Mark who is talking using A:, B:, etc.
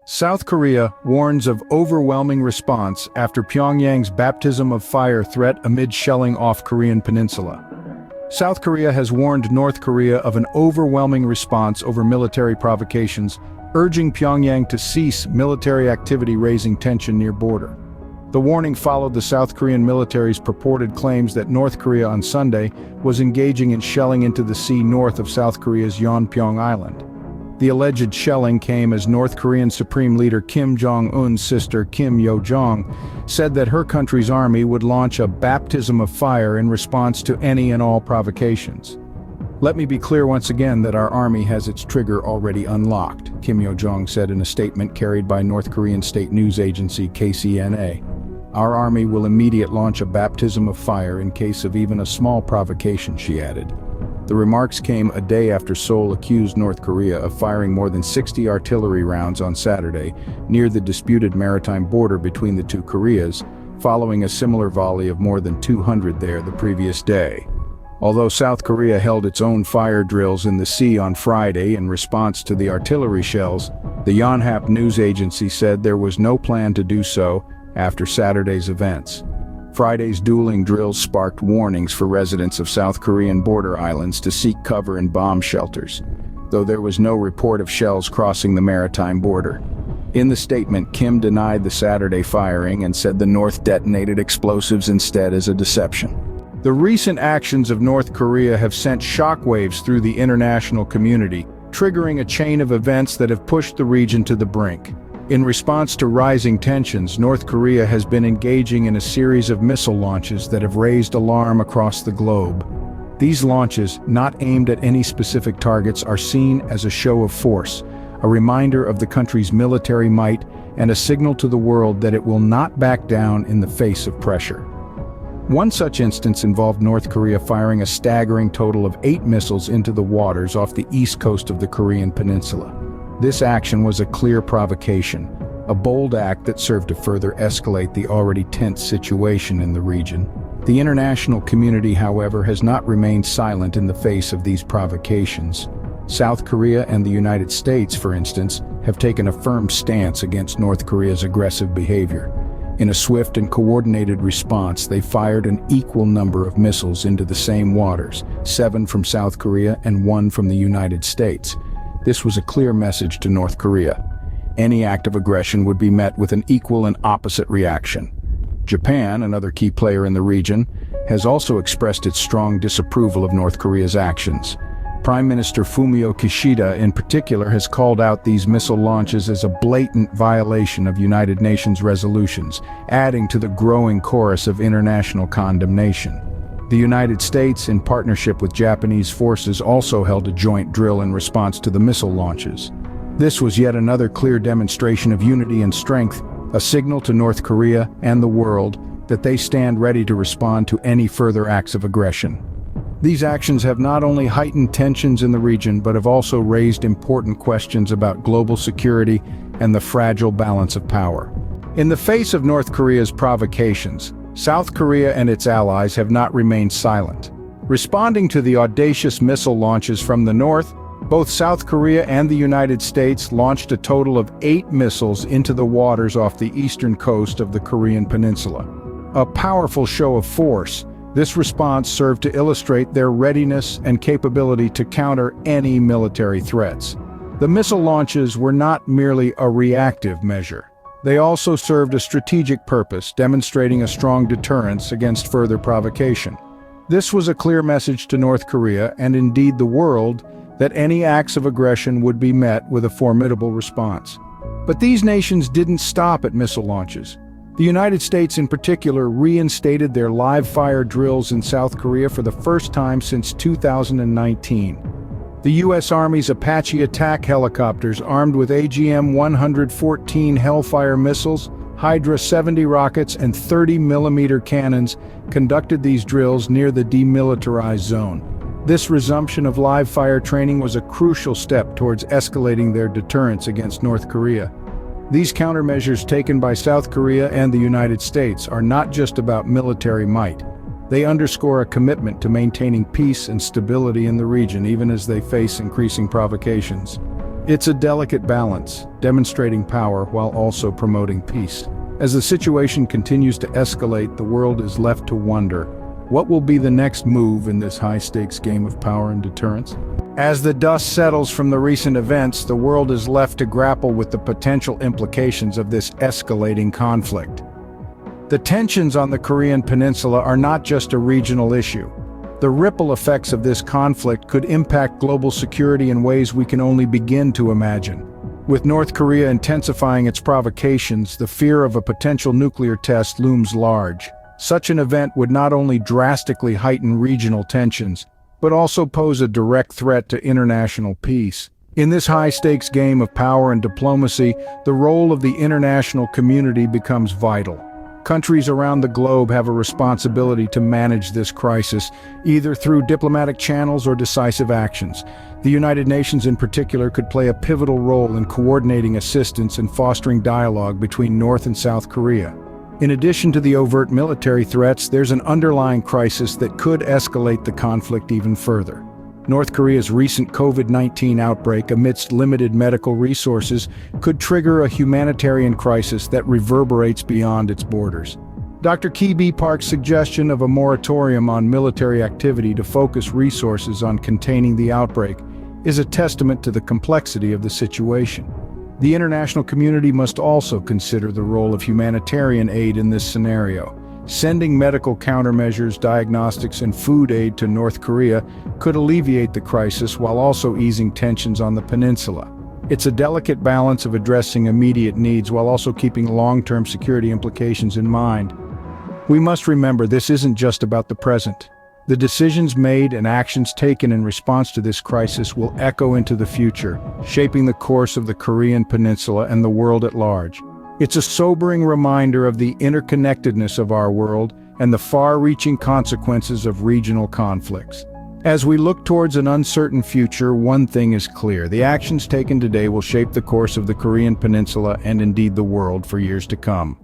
A: South Korea warns of overwhelming response after Pyongyang's baptism of fire threat amid shelling off Korean peninsula. South Korea has warned North Korea of an overwhelming response over military provocations, urging Pyongyang to cease military activity, raising tension near border. The warning followed the South Korean military's purported claims that North Korea on Sunday was engaging in shelling into the sea north of South Korea's Yeonpyeong Island. The alleged shelling came as North Korean Supreme Leader Kim Jong-un's sister Kim Yo-jong said that her country's army would launch a baptism of fire in response to any and all provocations. "Let me be clear once again that our army has its trigger already unlocked," Kim Yo-jong said in a statement carried by North Korean state news agency KCNA. "Our army will immediately launch a baptism of fire in case of even a small provocation," she added. The remarks came a day after Seoul accused North Korea of firing more than 60 artillery rounds on Saturday near the disputed maritime border between the two Koreas, following a similar volley of more than 200 there the previous day. Although South Korea held its own fire drills in the sea on Friday in response to the artillery shells, the Yonhap news agency said there was no plan to do so after Saturday's events. Friday's dueling drills sparked warnings for residents of South Korean border islands to seek cover in bomb shelters, though there was no report of shells crossing the maritime border. In the statement, Kim denied the Saturday firing and said the North detonated explosives instead as a deception. The recent actions of North Korea have sent shockwaves through the international community, triggering a chain of events that have pushed the region to the brink. In response to rising tensions, North Korea has been engaging in a series of missile launches that have raised alarm across the globe. These launches, not aimed at any specific targets, are seen as a show of force, a reminder of the country's military might, and a signal to the world that it will not back down in the face of pressure. One such instance involved North Korea firing a staggering total of 8 missiles into the waters off the east coast of the Korean peninsula. This action was a clear provocation, a bold act that served to further escalate the already tense situation in the region. The international community, however, has not remained silent in the face of these provocations. South Korea and the United States, for instance, have taken a firm stance against North Korea's aggressive behavior. In a swift and coordinated response, they fired an equal number of missiles into the same waters, 7 from South Korea and 1 from the United States. This was a clear message to North Korea. Any act of aggression would be met with an equal and opposite reaction. Japan, another key player in the region, has also expressed its strong disapproval of North Korea's actions. Prime Minister Fumio Kishida, in particular, has called out these missile launches as a blatant violation of United Nations resolutions, adding to the growing chorus of international condemnation. The United States, in partnership with Japanese forces, also held a joint drill in response to the missile launches. This was yet another clear demonstration of unity and strength, a signal to North Korea and the world that they stand ready to respond to any further acts of aggression. These actions have not only heightened tensions in the region, but have also raised important questions about global security and the fragile balance of power. In the face of North Korea's provocations, South Korea and its allies have not remained silent. Responding to the audacious missile launches from the north, both South Korea and the United States launched a total of 8 missiles into the waters off the eastern coast of the Korean peninsula. A powerful show of force, this response served to illustrate their readiness and capability to counter any military threats. The missile launches were not merely a reactive measure. They also served a strategic purpose, demonstrating a strong deterrence against further provocation. This was a clear message to North Korea, and indeed the world, that any acts of aggression would be met with a formidable response. But these nations didn't stop at missile launches. The United States in particular reinstated their live-fire drills in South Korea for the first time since 2019. The U.S. Army's Apache attack helicopters, armed with AGM-114 Hellfire missiles, Hydra 70 rockets, and 30mm cannons, conducted these drills near the demilitarized zone. This resumption of live-fire training was a crucial step towards escalating their deterrence against North Korea. These countermeasures taken by South Korea and the United States are not just about military might. They underscore a commitment to maintaining peace and stability in the region even as they face increasing provocations. It's a delicate balance, demonstrating power while also promoting peace. As the situation continues to escalate, the world is left to wonder, what will be the next move in this high-stakes game of power and deterrence? As the dust settles from the recent events, the world is left to grapple with the potential implications of this escalating conflict. The tensions on the Korean Peninsula are not just a regional issue. The ripple effects of this conflict could impact global security in ways we can only begin to imagine. With North Korea intensifying its provocations, the fear of a potential nuclear test looms large. Such an event would not only drastically heighten regional tensions, but also pose a direct threat to international peace. In this high-stakes game of power and diplomacy, the role of the international community becomes vital. Countries around the globe have a responsibility to manage this crisis, either through diplomatic channels or decisive actions. The United Nations in particular could play a pivotal role in coordinating assistance and fostering dialogue between North and South Korea. In addition to the overt military threats, there's an underlying crisis that could escalate the conflict even further. North Korea's recent COVID-19 outbreak, amidst limited medical resources, could trigger a humanitarian crisis that reverberates beyond its borders. Dr. Ki B. Park's suggestion of a moratorium on military activity to focus resources on containing the outbreak is a testament to the complexity of the situation. The international community must also consider the role of humanitarian aid in this scenario. Sending medical countermeasures, diagnostics, and food aid to North Korea could alleviate the crisis while also easing tensions on the peninsula. It's a delicate balance of addressing immediate needs while also keeping long-term security implications in mind. We must remember this isn't just about the present. The decisions made and actions taken in response to this crisis will echo into the future, shaping the course of the Korean Peninsula and the world at large. It's a sobering reminder of the interconnectedness of our world and the far-reaching consequences of regional conflicts. As we look towards an uncertain future, one thing is clear: the actions taken today will shape the course of the Korean Peninsula and indeed the world for years to come.